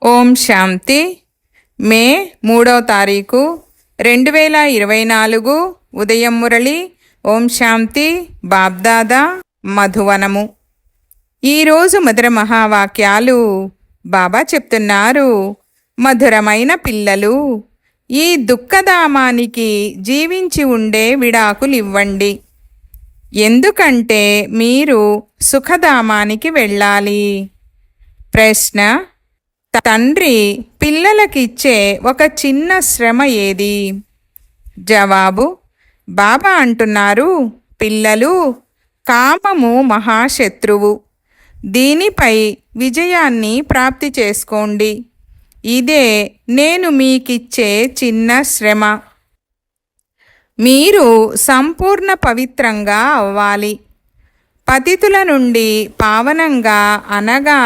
ఓం శాంతి. మే 3వ తారీఖు 2024 ఉదయం మురళి. ఓం శాంతి. బాబ్దాదా మధువనము. ఈరోజు మధుర మహావాక్యాలు బాబా చెప్తున్నారు. మధురమైన పిల్లలు, ఈ దుఃఖధామానికి జీవించి ఉండే విడాకులివ్వండి. ఎందుకంటే మీరు సుఖధామానికి వెళ్ళాలి. ప్రశ్న: తండ్రి పిల్లలకిచ్చే ఒక చిన్న శ్రమ ఏది? జవాబు: బాబా అంటున్నారు, పిల్లలు, కామము మహాశత్రువు. దీనిపై విజయాన్ని ప్రాప్తి చేసుకోండి. ఇదే నేను మీకిచ్చే చిన్న శ్రమ. మీరు సంపూర్ణ పవిత్రంగా అవ్వాలి. పతితుల నుండి పావనంగా అనగా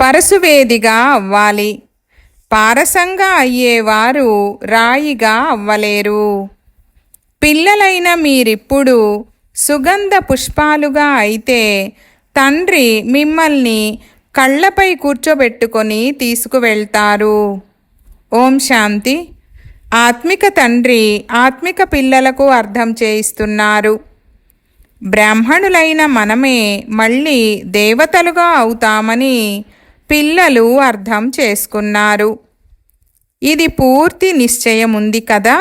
పరశువేదిగా అవ్వాలి. పారసంగా అయ్యేవారు రాయిగా అవ్వలేరు. పిల్లలైన మీరిప్పుడు సుగంధ పుష్పాలుగా అయితే తండ్రి మిమ్మల్ని కళ్ళపై కూర్చోబెట్టుకొని తీసుకువెళ్తారు. ఓం శాంతి. ఆత్మిక తండ్రి ఆత్మిక పిల్లలకు అర్థం చేయిస్తున్నారు. బ్రాహ్మణులైన మనమే మళ్ళీ దేవతలుగా అవుతామని పిల్లలు అర్థం చేసుకున్నారు. ఇది పూర్తి నిశ్చయం ఉంది కదా.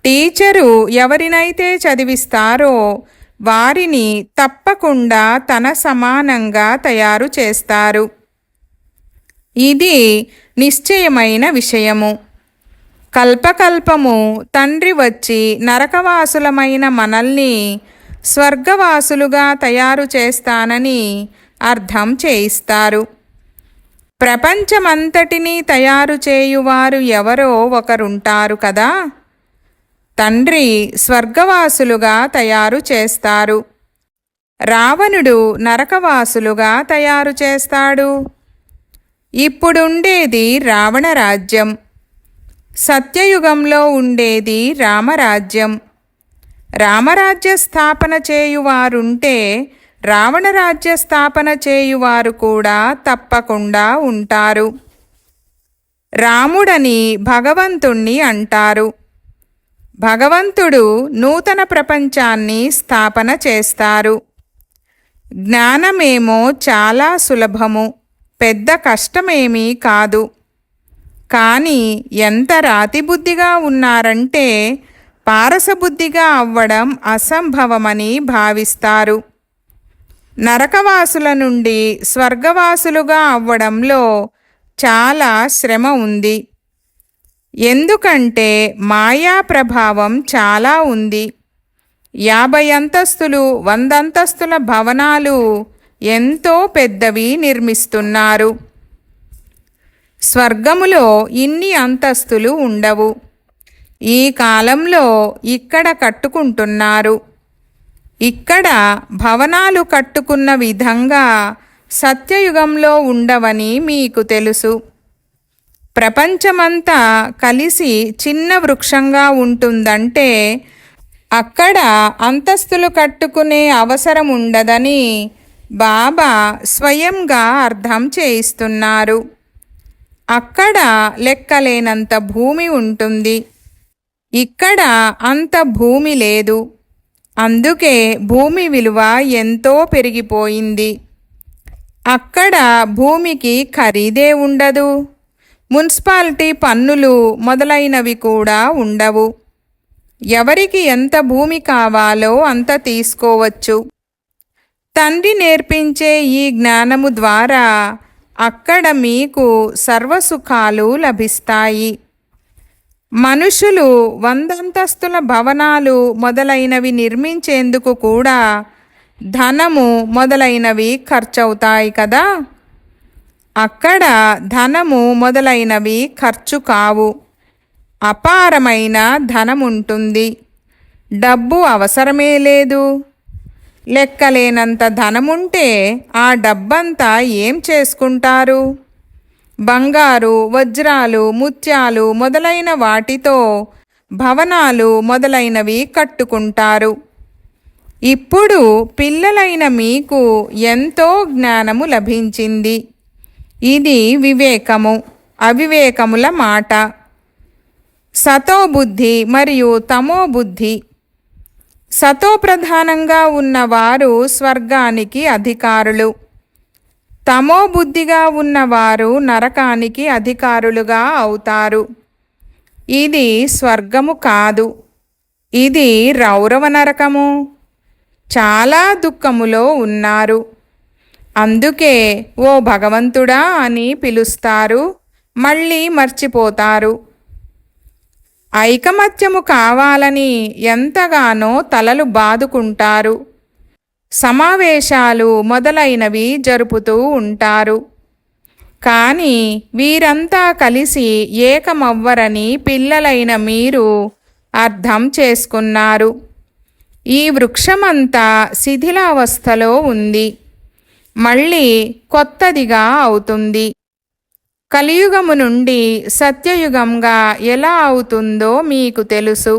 టీచరు ఎవరినైతే చదివిస్తారో వారిని తప్పకుండా తన సమానంగా తయారు చేస్తారు. ఇది నిశ్చయమైన విషయము. కల్పకల్పము తండ్రి వచ్చి నరకవాసులమైన మనల్ని స్వర్గవాసులుగా తయారు చేస్తానని అర్థం చేయిస్తారు. ప్రపంచమంతటినీ తయారు చేయువారు ఎవరో ఒకరుంటారు కదా. తండ్రి స్వర్గవాసులుగా తయారు చేస్తారు. రావణుడు నరకవాసులుగా తయారు చేస్తాడు. ఇప్పుడుండేది రావణ రాజ్యం. సత్యయుగంలో ఉండేది రామరాజ్యం. రామరాజ్య స్థాపన చేయువారుంటే రావణరాజ్య స్థాపన చేయువారు కూడా తప్పకుండా ఉంటారు. రాముడని భగవంతుణ్ణి అంటారు. భగవంతుడు నూతన ప్రపంచాన్ని స్థాపన చేస్తారు. జ్ఞానమేమో చాలా సులభము, పెద్ద కష్టమేమీ కాదు. కానీ ఎంత రాతిబుద్ధిగా ఉన్నారంటే పారసబుద్ధిగా అవ్వడం అసంభవమని భావిస్తారు. నరకవాసుల నుండి స్వర్గవాసులుగా అవ్వడంలో చాలా శ్రమ ఉంది. ఎందుకంటే మాయా ప్రభావం చాలా ఉంది. 50 అంతస్తులు 100 అంతస్తుల భవనాలు ఎంతో పెద్దవి నిర్మిస్తున్నారు. స్వర్గములో ఇన్ని అంతస్తులు ఉండవు. ఈ కాలంలో ఇక్కడ కట్టుకుంటున్నారు. ఇక్కడ భవనాలు కట్టుకున్న విధంగా సత్యయుగంలో ఉండవని మీకు తెలుసు. ప్రపంచమంతా కలిసి చిన్న వృక్షంగా ఉంటుందంటే అక్కడ అంతస్తులు కట్టుకునే అవసరం ఉండదని బాబా స్వయంగా అర్థం చేయిస్తున్నారు. అక్కడ లెక్కలేనంత భూమి ఉంటుంది. ఇక్కడ అంత భూమి లేదు. అందుకే భూమి విలువ ఎంతో పెరిగిపోయింది. అక్కడ భూమికి ఖరీదే ఉండదు. మున్సిపాలిటీ పన్నులు మొదలైనవి కూడా ఉండవు. ఎవరికి ఎంత భూమి కావాలో అంత తీసుకోవచ్చు. తండ్రి నేర్పించే ఈ జ్ఞానము ద్వారా అక్కడ మీకు సర్వసుఖాలు లభిస్తాయి. మనుషులు 100 అంతస్తుల భవనాలు మొదలైనవి నిర్మించేందుకు కూడా ధనము మొదలైనవి ఖర్చవుతాయి కదా. అక్కడ ధనము మొదలైనవి ఖర్చు కావు. అపారమైన ధనముంటుంది. డబ్బు అవసరమే లేదు. లెక్కలేనంత ధనముంటే ఆ డబ్బంతా ఏం చేసుకుంటారు? బంగారు, వజ్రాలు, ముత్యాలు మొదలైన వాటితో భవనాలు మొదలైనవి కట్టుకుంటారు. ఇప్పుడు పిల్లలైన మీకు ఎంతో జ్ఞానము లభించింది. ఇది వివేకము, అవివేకముల మాట. సతోబుద్ధి మరియు తమోబుద్ధి. సతోప్రధానంగా ఉన్నవారు స్వర్గానికి అధికారులు, తమోబుద్ధిగా ఉన్నవారు నరకానికి అధికారులుగా అవుతారు. ఇది స్వర్గము కాదు, ఇది రౌరవ నరకము. చాలా దుఃఖములో ఉన్నారు. అందుకే ఓ భగవంతుడా అని పిలుస్తారు, మళ్ళీ మర్చిపోతారు. ఐకమత్యము కావాలని ఎంతగానో తలలు బాదుకుంటారు. సమావేశాలు మొదలైనవి జరుపుతూ ఉంటారు. కానీ వీరంతా కలిసి ఏకమవ్వరని పిల్లలైన మీరు అర్థం చేసుకున్నారు. ఈ వృక్షమంతా శిథిలావస్థలో ఉంది, మళ్ళీ కొత్తదిగా అవుతుంది. కలియుగము నుండి సత్యయుగంగా ఎలా అవుతుందో మీకు తెలుసు.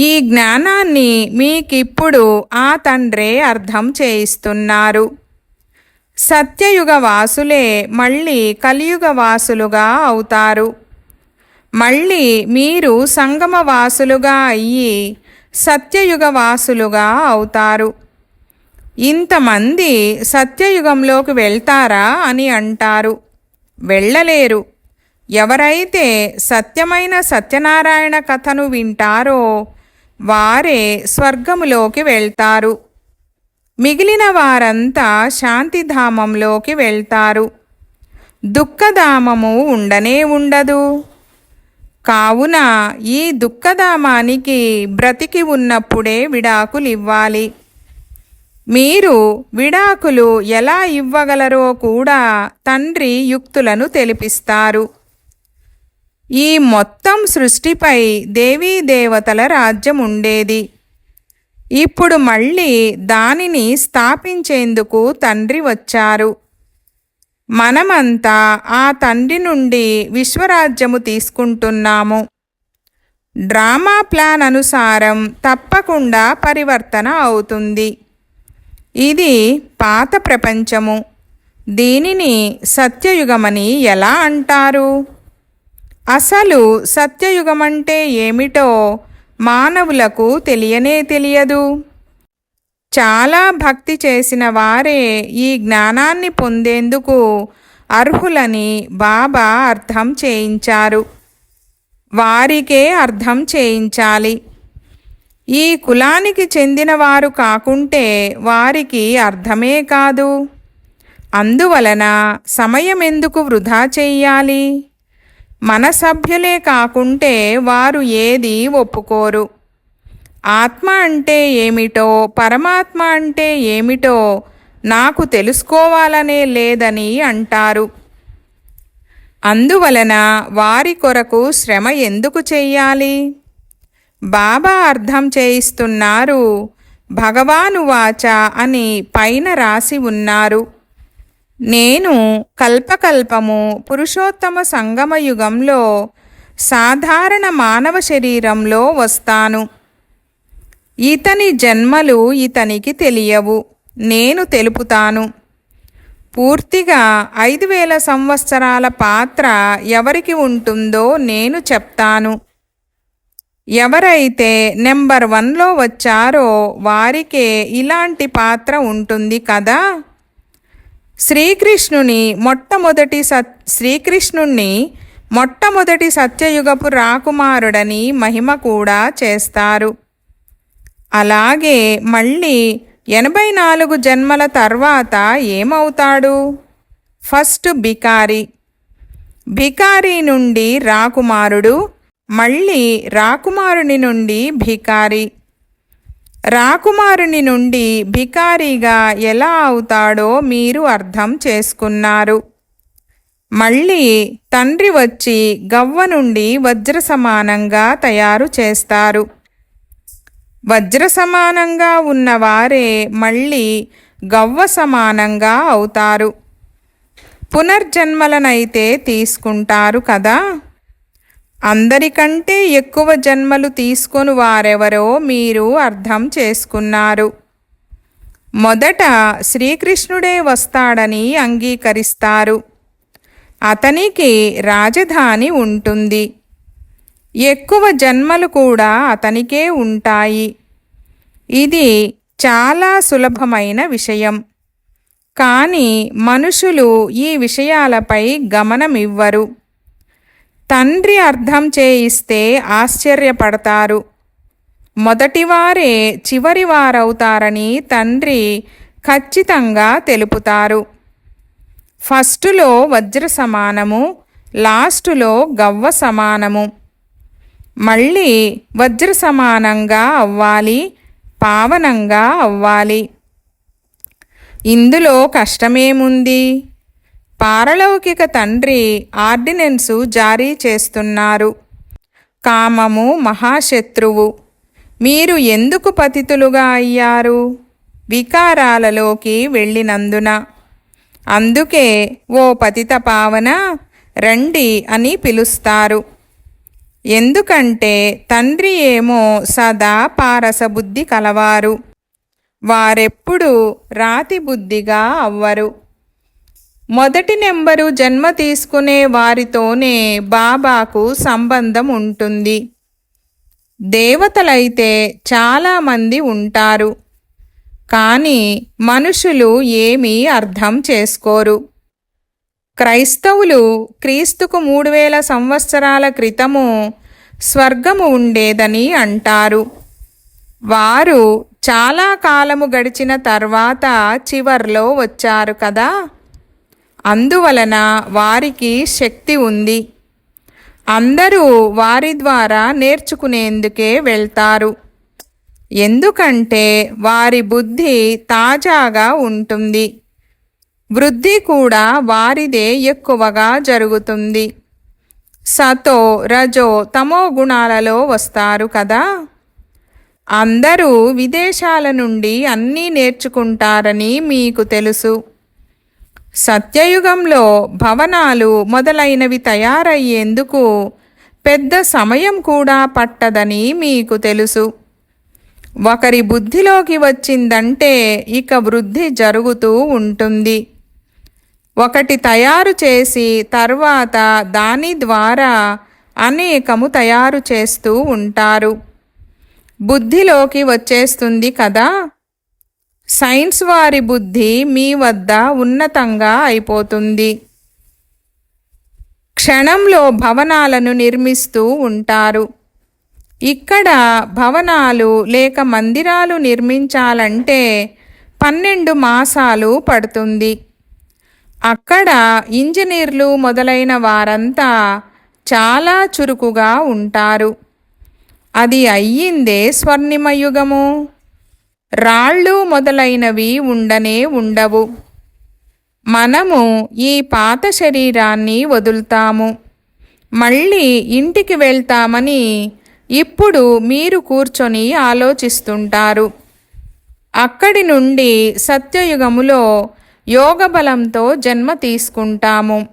ఈ జ్ఞానాన్ని మీకిప్పుడు ఆ తండ్రే అర్థం చేయిస్తున్నారు. సత్యయుగ వాసులే మళ్ళీ కలియుగ వాసులుగా అవుతారు. మళ్ళీ మీరు సంగమ వాసులుగా అయ్యి సత్యయుగ వాసులుగా అవుతారు. ఇంతమంది సత్యయుగంలోకి వెళ్తారా అని అంటారు. వెళ్ళలేరు. ఎవరైతే సత్యమైన సత్యనారాయణ కథను వింటారో వారే స్వర్గములోకి వెళ్తారు. మిగిలిన వారంతా శాంతిధామంలోకి వెళ్తారు. దుఃఖధామము ఉండనే ఉండదు. కావున ఈ దుఃఖధామానికి బ్రతికి ఉన్నప్పుడే విడాకులివ్వాలి. మీరు విడాకులు ఎలా ఇవ్వగలరో కూడా తండ్రి యుక్తులను తెలిపిస్తారు. ఈ మొత్తం సృష్టిపై దేవీ దేవతల రాజ్యం ఉండేది. ఇప్పుడు మళ్ళీ దానిని స్థాపించేందుకు తండ్రి వచ్చారు. మనమంతా ఆ తండ్రి నుండి విశ్వరాజ్యము తీసుకుంటున్నాము. డ్రామా ప్లాన్ అనుసారం తప్పకుండా పరివర్తన అవుతుంది. ఇది పాత ప్రపంచము. దీనిని సత్యయుగమని ఎలా అంటారు? అసలు సత్యయుగమంటే ఏమిటో మానవులకు తెలియనే తెలియదు. చాలా భక్తి చేసిన వారే ఈ జ్ఞానాన్ని పొందేందుకు అర్హులని బాబా అర్థం చేయించారు. వారికే అర్థం చేయించాలి. ఈ కులానికి చెందినవారు కాకుంటే వారికి అర్థమే కాదు. అందువలన సమయం ఎందుకు వృధా చెయ్యాలి? మన సభ్యులే కాకుంటే వారు ఏది ఒప్పుకోరు. ఆత్మ అంటే ఏమిటో, పరమాత్మ అంటే ఏమిటో నాకు తెలుసుకోవాలనే లేదని అంటారు. అందువలన వారి కొరకు శ్రమ ఎందుకు చెయ్యాలి? బాబా అర్థం చేయిస్తున్నారు. భగవానువాచ అని పైన రాసి ఉన్నారు. నేను కల్పకల్పము పురుషోత్తమ సంగమయుగంలో సాధారణ మానవ శరీరంలో వస్తాను. ఇతని జన్మలు ఇతనికి తెలియవు, నేను తెలుపుతాను. పూర్తిగా 5000 సంవత్సరాల పాత్ర ఎవరికి ఉంటుందో నేను చెప్తాను. ఎవరైతే నెంబర్ 1లో వచ్చారో వారికే ఇలాంటి పాత్ర ఉంటుంది కదా. శ్రీకృష్ణుని మొట్టమొదటి సత్యయుగపు రాకుమారుడని మహిమ కూడా చేస్తారు. అలాగే మళ్ళీ 84 జన్మల తర్వాత ఏమవుతాడు? ఫస్ట్ భికారి, భికారి నుండి రాకుమారుడు, మళ్ళీ రాకుమారుని నుండి భికారి, రాకుమారుని నుండి భికారిగా ఎలా అవుతాడో మీరు అర్థం చేసుకున్నారు. మళ్ళీ తండ్రి వచ్చి గవ్వ నుండి వజ్ర సమానంగా తయారు చేస్తారు. వజ్ర సమానంగా ఉన్నవారే మళ్ళీ గవ్వ సమానంగా అవుతారు. పునర్జన్మలనైతే తీసుకుంటారు కదా. అందరికంటే ఎక్కువ జన్మలు తీసుకొని వారెవరో మీరు అర్థం చేసుకున్నారు. మొదట శ్రీకృష్ణుడే వస్తాడని అంగీకరిస్తారు. అతనికి రాజధాని ఉంటుంది. ఎక్కువ జన్మలు కూడా అతనికే ఉంటాయి. ఇది చాలా సులభమైన విషయం. కానీ మనుషులు ఈ విషయాలపై గమనమివ్వరు. తండ్రి అర్థం చేయిస్తే ఆశ్చర్యపడతారు. మొదటివారే చివరివారవుతారని తండ్రి ఖచ్చితంగా తెలుపుతారు. ఫస్టులో వజ్ర సమానము, లాస్టులో గవ్వ సమానము. మళ్ళీ వజ్ర సమానంగా అవ్వాలి, పావనంగా అవ్వాలి. ఇందులో కష్టమేముంది? పారలౌకిక తండ్రి ఆర్డినెన్సు జారీ చేస్తున్నారు. కామము మహాశత్రువు. మీరు ఎందుకు పతితులుగా అయ్యారు? వికారాలలోకి వెళ్ళినందున. అందుకే ఓ పతిత పావన రండి అని పిలుస్తారు. ఎందుకంటే తండ్రి ఏమో సదా పారసబుద్ధి కలవారు. వారెప్పుడు రాతి బుద్ధిగా అవ్వరు. మొదటి నెంబరు జన్మ తీసుకునే వారితోనే బాబాకు సంబంధం ఉంటుంది. దేవతలైతే చాలామంది ఉంటారు. కానీ మనుషులు ఏమీ అర్థం చేసుకోరు. క్రైస్తవులు క్రీస్తుకు 3000 సంవత్సరాల క్రితము స్వర్గము ఉండేదని అంటారు. వారు చాలా కాలము గడిచిన తర్వాత చివర్లో వచ్చారు కదా. అందువలన వారికి శక్తి ఉంది. అందరూ వారి ద్వారా నేర్చుకునేందుకే వెళ్తారు. ఎందుకంటే వారి బుద్ధి తాజాగా ఉంటుంది. వృద్ధి కూడా వారిదే ఎక్కువగా జరుగుతుంది. సతో రజో తమో గుణాలలో వస్తారు కదా. అందరూ విదేశాల నుండి అన్నీ నేర్చుకుంటారని మీకు తెలుసు. సత్యయుగంలో భవనాలు మొదలైనవి తయారయ్యేందుకు పెద్ద సమయం కూడా పట్టదని మీకు తెలుసు. ఒకరి బుద్ధిలోకి వచ్చిందంటే ఇక వృద్ధి జరుగుతూ ఉంటుంది. ఒకటి తయారు చేసి తర్వాత దాని ద్వారా అనేకము తయారు చేస్తూ ఉంటారు. బుద్ధిలోకి వచ్చేస్తుంది కదా. సైన్స్ వారి బుద్ధి మీ వద్ద ఉన్నతంగా అయిపోతుంది. క్షణంలో భవనాలను నిర్మిస్తూ ఉంటారు. ఇక్కడ భవనాలు లేక మందిరాలు నిర్మించాలంటే 12 మాసాలు పడుతుంది. అక్కడ ఇంజనీర్లు మొదలైన వారంతా చాలా చురుకుగా ఉంటారు. అది అయ్యిందే స్వర్ణిమయుగము. రాళ్ళు మొదలైనవి ఉండనే ఉండవు. మనము ఈ పాత శరీరాన్ని వదులుతాము. మళ్ళీ ఇంటికి వెళ్తామని ఇప్పుడు మీరు కూర్చొని ఆలోచిస్తుంటారు. అక్కడి నుండి సత్యయుగములో యోగబలంతో జన్మ తీసుకుంటాము.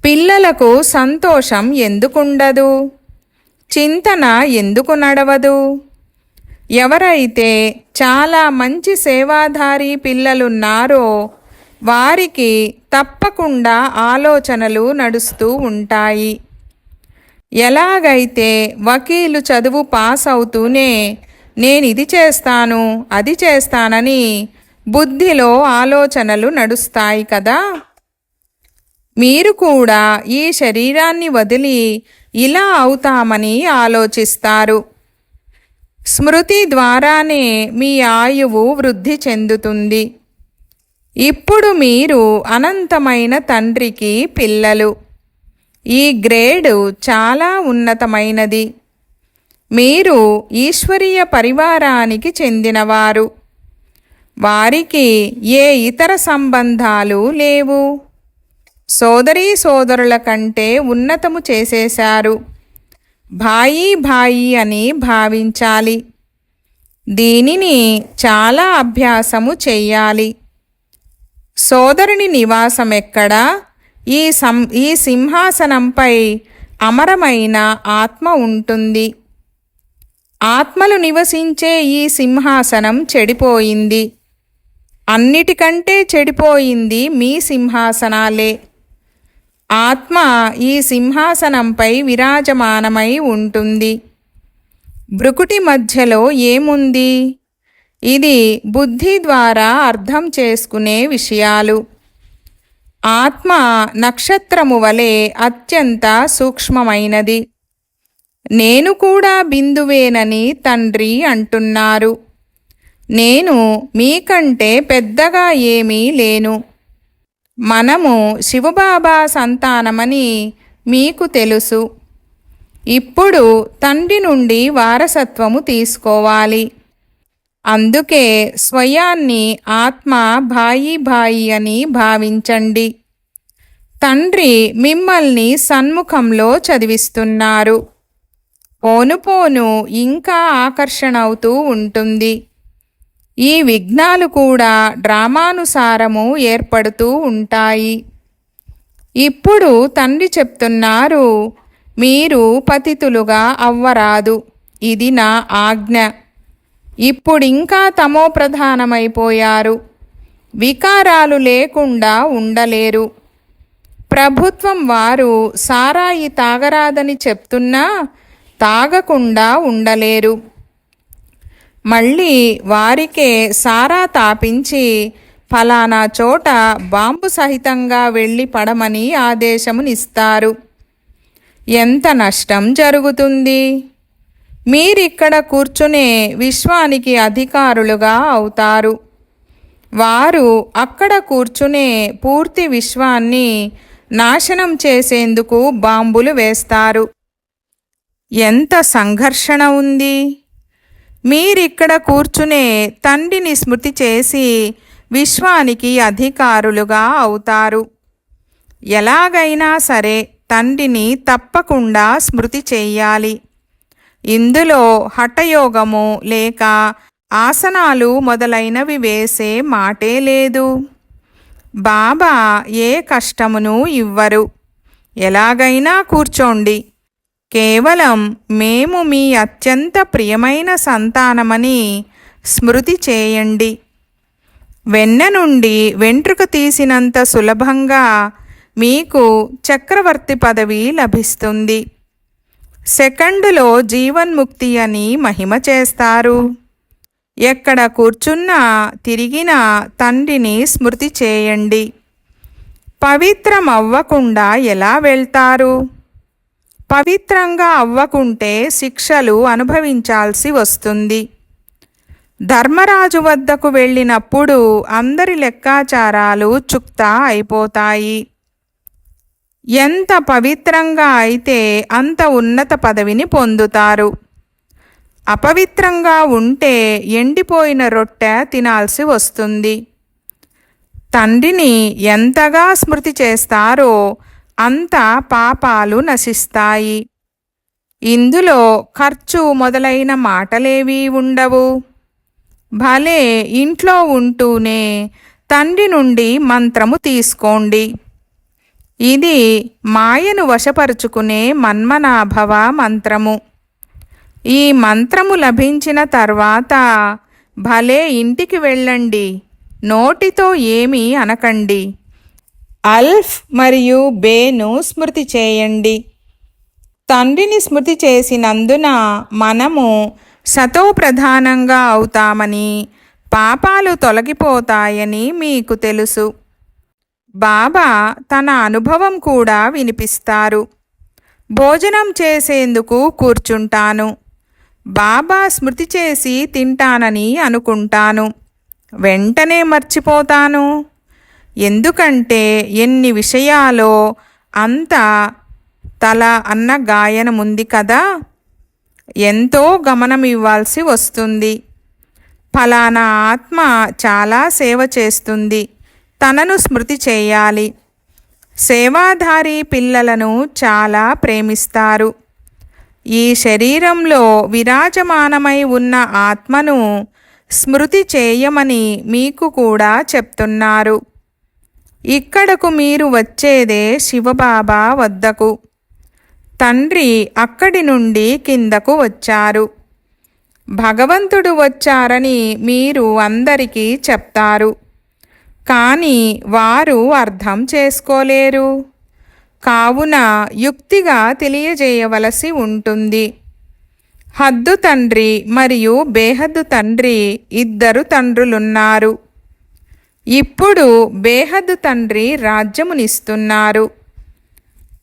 పిల్లలకు సంతోషం ఎందుకుండదు? చింతన ఎందుకు నడవదు? ఎవరైతే చాలా మంచి సేవాధారి పిల్లలున్నారో వారికి తప్పకుండా ఆలోచనలు నడుస్తూ ఉంటాయి. ఎలాగైతే వకీలు చదువు పాస్ అవుతూనే నేనిది చేస్తాను అది చేస్తానని బుద్ధిలో ఆలోచనలు నడుస్తాయి కదా. మీరు కూడా ఈ శరీరాన్ని వదిలి ఇలా అవుతామని ఆలోచిస్తారు. స్మృతి ద్వారానే మీ ఆయువు వృద్ధి చెందుతుంది. ఇప్పుడు మీరు అనంతమైన తండ్రికి పిల్లలు. ఈ గ్రేడు చాలా ఉన్నతమైనది. మీరు ఈశ్వరీయ పరివారానికి చెందినవారు. వారికి ఏ ఇతర సంబంధాలు లేవు. సోదరీ సోదరుల కంటే ఉన్నతము చేసేశారు. భాయి భాయి అని భావించాలి. దీనిని చాలా అభ్యాసము చెయ్యాలి. సోదరుని నివాసం ఎక్కడా? ఈ సింహాసనంపై అమరమైన ఆత్మ ఉంటుంది. ఆత్మలు నివసించే ఈ సింహాసనం చెడిపోయింది. అన్నిటికంటే చెడిపోయింది మీ సింహాసనాలే. ఆత్మ ఈ సింహాసనంపై విరాజమానమై ఉంటుంది. భృకుటి మధ్యలో ఏముంది? ఇది బుద్ధి ద్వారా అర్థం చేసుకునే విషయాలు. ఆత్మ నక్షత్రము వలె అత్యంత సూక్ష్మమైనది. నేను కూడా బిందువేనని తండ్రి అంటున్నారు. నేను మీకంటే పెద్దగా ఏమీ లేను. మనము శివబాబా సంతానమని మీకు తెలుసు. ఇప్పుడు తండ్రి నుండి వారసత్వము తీసుకోవాలి. అందుకే స్వయాన్ని ఆత్మ భాయి అని భావించండి. తండ్రి మిమ్మల్ని సన్ముఖంలో చదివిస్తున్నారు. పోను పోను ఇంకా ఆకర్షణ అవుతూ ఉంటుంది. ఈ విఘ్నాలు కూడా డ్రామానుసారము ఏర్పడుతూ ఉంటాయి. ఇప్పుడు తండ్రి చెప్తున్నారు, మీరు పతితులుగా అవ్వరాదు. ఇది నా ఆజ్ఞ. ఇప్పుడింకా తమో ప్రధానమైపోయారు. వికారాలు లేకుండా ఉండలేరు. ప్రభుత్వం వారు సారాయి తాగరాదని చెప్తున్నా తాగకుండా ఉండలేరు. మళ్ళీ వారికే సారా తాపించి ఫలానా చోట బాంబు సహితంగా వెళ్ళి పడమని ఆదేశమునిస్తారు. ఎంత నష్టం జరుగుతుంది? మీరిక్కడ కూర్చునే విశ్వానికి అధికారులుగా అవుతారు. వారు అక్కడ కూర్చునే పూర్తి విశ్వాన్ని నాశనం చేసేందుకు బాంబులు వేస్తారు. ఎంత సంఘర్షణ ఉంది! మీరిక్కడ కూర్చునే తండ్రిని స్మృతి చేసి విశ్వానికి అధికారులుగా అవుతారు. ఎలాగైనా సరే తండ్రిని తప్పకుండా స్మృతి చెయ్యాలి. ఇందులో హఠయోగము లేక ఆసనాలు మొదలైనవి వేసే మాటే లేదు. బాబా ఏ కష్టమును ఇవ్వరు. ఎలాగైనా కూర్చోండి. కేవలం మేము మీ అత్యంత ప్రియమైన సంతానమని స్మృతి చేయండి. వెన్న నుండి వెంట్రుక తీసినంత సులభంగా మీకు చక్రవర్తి పదవి లభిస్తుంది. సెకండులో జీవన్ముక్తి అని మహిమ చేస్తారు. ఎక్కడ కూర్చున్నా తిరిగినా తండ్రిని స్మృతి చేయండి. పవిత్రం అవ్వకుండా ఎలా వెళ్తారు? పవిత్రంగా అవ్వకుంటే శిక్షలు అనుభవించాల్సి వస్తుంది. ధర్మరాజు వద్దకు వెళ్ళినప్పుడు అందరి లెక్కాచారాలు చుక్తా అయిపోతాయి. ఎంత పవిత్రంగా అయితే అంత ఉన్నత పదవిని పొందుతారు. అపవిత్రంగా ఉంటే ఎండిపోయిన రొట్టె తినాల్సి వస్తుంది. తండ్రిని ఎంతగా స్మృతి చేస్తారో అంత పాపాలు నశిస్తాయి. ఇందులో ఖర్చు మొదలైన మాటలేవీ ఉండవు. భలే ఇంట్లో ఉంటూనే తండ్రి నుండి మంత్రము తీసుకోండి. ఇది మాయను వశపరుచుకునే మన్మనాభవ మంత్రము. ఈ మంత్రము లభించిన తర్వాత భలే ఇంటికి వెళ్ళండి. నోటితో ఏమీ అనకండి. అల్ఫ్ మరియు బేను స్మృతి చేయండి. తండ్రిని స్మృతి చేసినందున మనము సతోప్రధానంగా అవుతామని, పాపాలు తొలగిపోతాయని మీకు తెలుసు. బాబా తన అనుభవం కూడా వినిపిస్తారు. భోజనం చేసేందుకు కూర్చుంటాను. బాబా స్మృతి చేసి తింటానని అనుకుంటాను. వెంటనే మర్చిపోతాను. ఎందుకంటే ఎన్ని విషయాలో అంత తల అన్న గాయనముంది కదా. ఎంతో గమనం ఇవ్వాల్సి వస్తుంది. ఫలానా ఆత్మ చాలా సేవ చేస్తుంది, తనను స్మృతి చేయాలి. సేవాధారి పిల్లలను చాలా ప్రేమిస్తారు. ఈ శరీరంలో విరాజమానమై ఉన్న ఆత్మను స్మృతి చేయమని మీకు కూడా చెప్తున్నారు. ఇక్కడకు మీరు వచ్చేదే శివబాబా వద్దకు. తండ్రి అక్కడి నుండి కిందకు వచ్చారు. భగవంతుడు వచ్చారని మీరు అందరికీ చెప్తారు, కానీ వారు అర్థం చేసుకోలేరు. కావున యుక్తిగా తెలియజేయవలసి ఉంటుంది. హద్దు తండ్రి మరియు బేహద్దు తండ్రి ఇద్దరు తండ్రులున్నారు. ఇప్పుడు బేహద్దు తండ్రి రాజ్యమునిస్తున్నారు.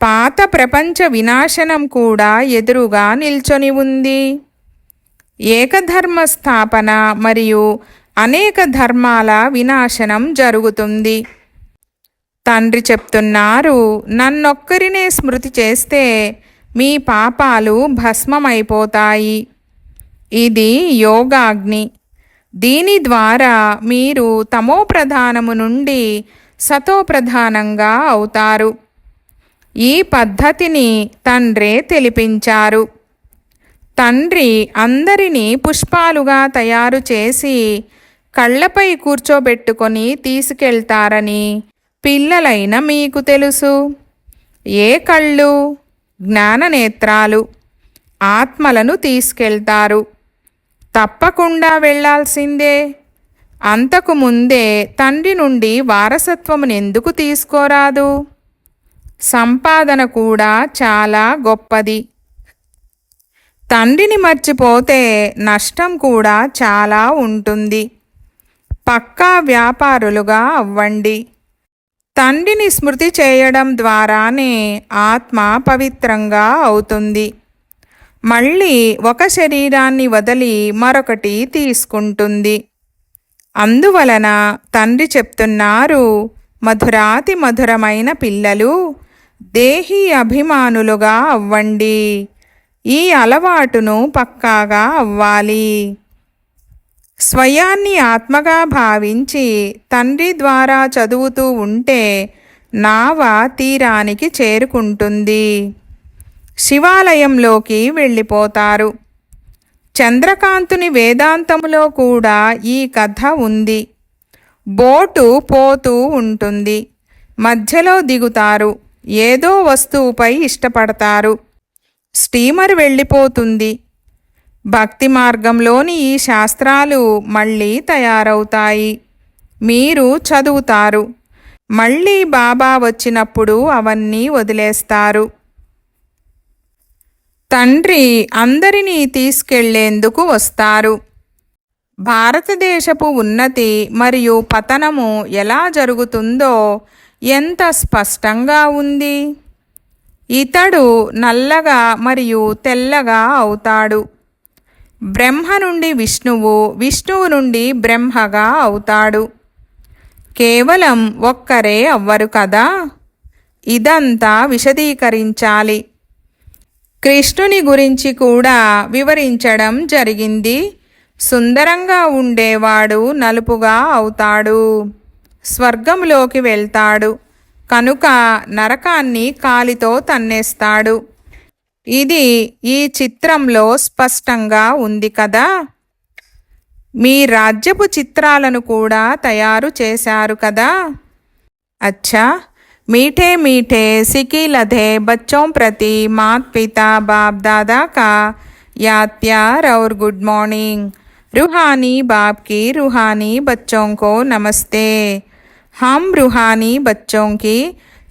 పాత ప్రపంచ వినాశనం కూడా ఎదురుగా నిల్చొని ఉంది. ఏకధర్మ స్థాపన మరియు అనేక ధర్మాల వినాశనం జరుగుతుంది. తండ్రి చెప్తున్నారు, నన్నొక్కరినే స్మృతి చేస్తే మీ పాపాలు భస్మమైపోతాయి. ఇది యోగాగ్ని. దీని ద్వారా మీరు తమోప్రధానము నుండి సతోప్రధానంగా అవుతారు. ఈ పద్ధతిని తండ్రే తెలిపించారు. తండ్రి అందరినీ పుష్పాలుగా తయారు చేసి కళ్ళపై కూర్చోబెట్టుకొని తీసుకెళ్తారని పిల్లలైన మీకు తెలుసు. ఏ కళ్ళు? జ్ఞాననేత్రాలు. ఆత్మలను తీసుకెళ్తారు. తప్పకుండా వెళ్ళాల్సిందే. అంతకు ముందే తండ్రి నుండి వారసత్వమును ఎందుకు తీసుకోరాదు? సంపాదన కూడా చాలా గొప్పది. తండ్రిని మర్చిపోతే నష్టం కూడా చాలా ఉంటుంది. పక్కా వ్యాపారులుగా అవ్వండి. తండ్రిని స్మృతి చేయడం ద్వారానే ఆత్మ పవిత్రంగా అవుతుంది. మళ్ళీ ఒక శరీరాన్ని వదిలి మరొకటి తీసుకుంటుంది. అందువలన తండ్రి చెప్తున్నారు, మధురాతి మధురమైన పిల్లలు, దేహీ అభిమానులుగా అవ్వండి. ఈ అలవాటును పక్కాగా అవ్వాలి. స్వయాన్ని ఆత్మగా భావించి తండ్రి ద్వారా చదువుతూ ఉంటే నావ తీరానికి చేరుకుంటుంది. శివాలయంలోకి వెళ్ళిపోతారు. చంద్రకాంతుని వేదాంతములో కూడా ఈ కథ ఉంది. బోటు పోతూ ఉంటుంది. మధ్యలో దిగుతారు. ఏదో వస్తువుపై ఇష్టపడతారు. స్టీమర్ వెళ్ళిపోతుంది. భక్తి మార్గంలోని ఈ శాస్త్రాలు మళ్ళీ తయారవుతాయి. మీరు చదువుతారు. మళ్ళీ బాబా వచ్చినప్పుడు అవన్నీ వదిలేస్తారు. తండ్రి అందరినీ తీసుకెళ్లేందుకు వస్తారు. భారతదేశపు ఉన్నతి మరియు పతనము ఎలా జరుగుతుందో ఎంత స్పష్టంగా ఉంది. ఇతడు నల్లగా మరియు తెల్లగా అవుతాడు. బ్రహ్మ నుండి విష్ణువు, విష్ణువు నుండి బ్రహ్మగా అవుతాడు. కేవలం ఒక్కరే అవ్వరు కదా. ఇదంతా విశదీకరించాలి. కృష్ణుని గురించి కూడా వివరించడం జరిగింది. సుందరంగా ఉండేవాడు నలుపుగా అవుతాడు. స్వర్గంలోకి వెళ్తాడు కనుక నరకాన్ని కాలితో తన్నేస్తాడు. ఇది ఈ చిత్రంలో స్పష్టంగా ఉంది కదా. మీ రాజ్యపు చిత్రాలను కూడా తయారు చేశారు కదా. అచ్చా, मीठे मीठे सिकी लधे बच्चों प्रति मात पिता बाप दादा का याद प्यार और गुड मॉर्निंग। रूहानी बाप की रूहानी बच्चों को नमस्ते। हम रूहानी बच्चों की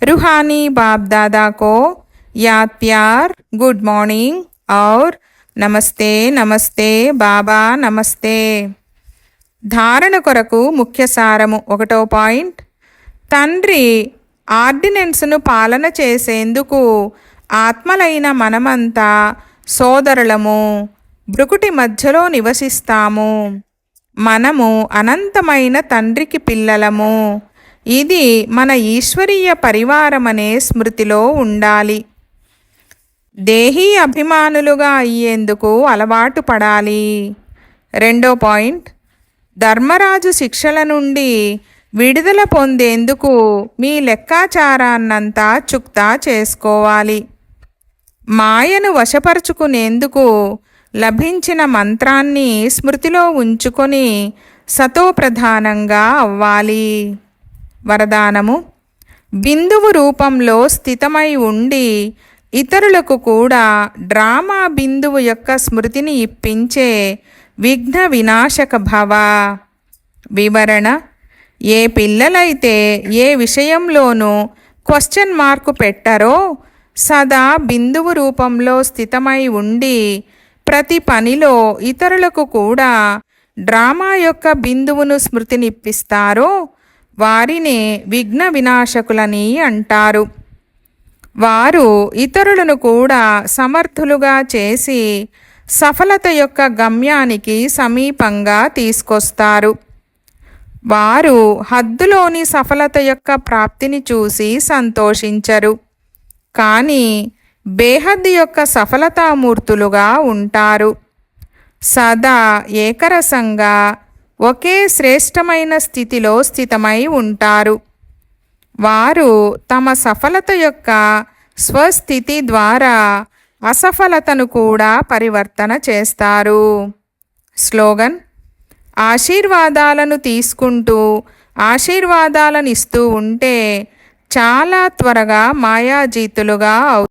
रूहानी बाप दादा को याद प्यार, गुड मॉर्निंग और నమస్తే నమస్తే బాబా నమస్తే. ధారణ కొరకు ముఖ్య సారము. 1వ పాయింట్, తండ్రి ఆర్డినెన్స్ను పాలన చేసేందుకు ఆత్మలైన మనమంతా సోదరులము. బ్రుకుటి మధ్యలో నివసిస్తాము. మనము అనంతమైన తండ్రికి పిల్లలము. ఇది మన ఈశ్వరీయ పరివారమనే స్మృతిలో ఉండాలి. దేహీ అభిమానులుగా అయ్యేందుకు అలవాటు పడాలి. 2వ పాయింట్, ధర్మరాజు శిక్షల నుండి విడుదల పొందేందుకు మీ లెక్కాచారాన్నంతా చుక్తా చేసుకోవాలి. మాయను వశపరుచుకునేందుకు లభించిన మంత్రాన్ని స్మృతిలో ఉంచుకొని సతోప్రధానంగా అవ్వాలి. వరదానము: బిందువు రూపంలో స్థితమై ఉండి ఇతరులకు కూడా డ్రామా బిందువు యొక్క స్మృతిని ఇప్పించే విఘ్న వినాశక భవ. వివరణ: ఏ పిల్లలైతే ఏ విషయంలోనూ క్వశ్చన్ మార్కు పెట్టరో, సదా బిందువు రూపంలో స్థితమై ఉండి ప్రతి పనిలో ఇతరులకు కూడా డ్రామా యొక్క బిందువును స్మృతినిప్పిస్తారో వారినే విఘ్న వినాశకులని అంటారు. వారు ఇతరులను కూడా సమర్థులుగా చేసి సఫలత యొక్క గమ్యానికి సమీపంగా తీసుకొస్తారు. వారు హద్దులోని సఫలత యొక్క ప్రాప్తిని చూసి సంతోషించరు, కానీ బేహద్దు యొక్క సఫలతామూర్తులుగా ఉంటారు. సదా ఏకరసంగా ఒకే శ్రేష్టమైన స్థితిలో స్థితమై ఉంటారు. వారు తమ సఫలత యొక్క స్వస్థితి ద్వారా అసఫలతను కూడా పరివర్తన చేస్తారు. స్లోగన్: ఆశీర్వాదాలను తీసుకుంటూ ఆశీర్వాదాలను ఇస్తూ ఉంటే చాలా త్వరగా మాయాజీతులుగా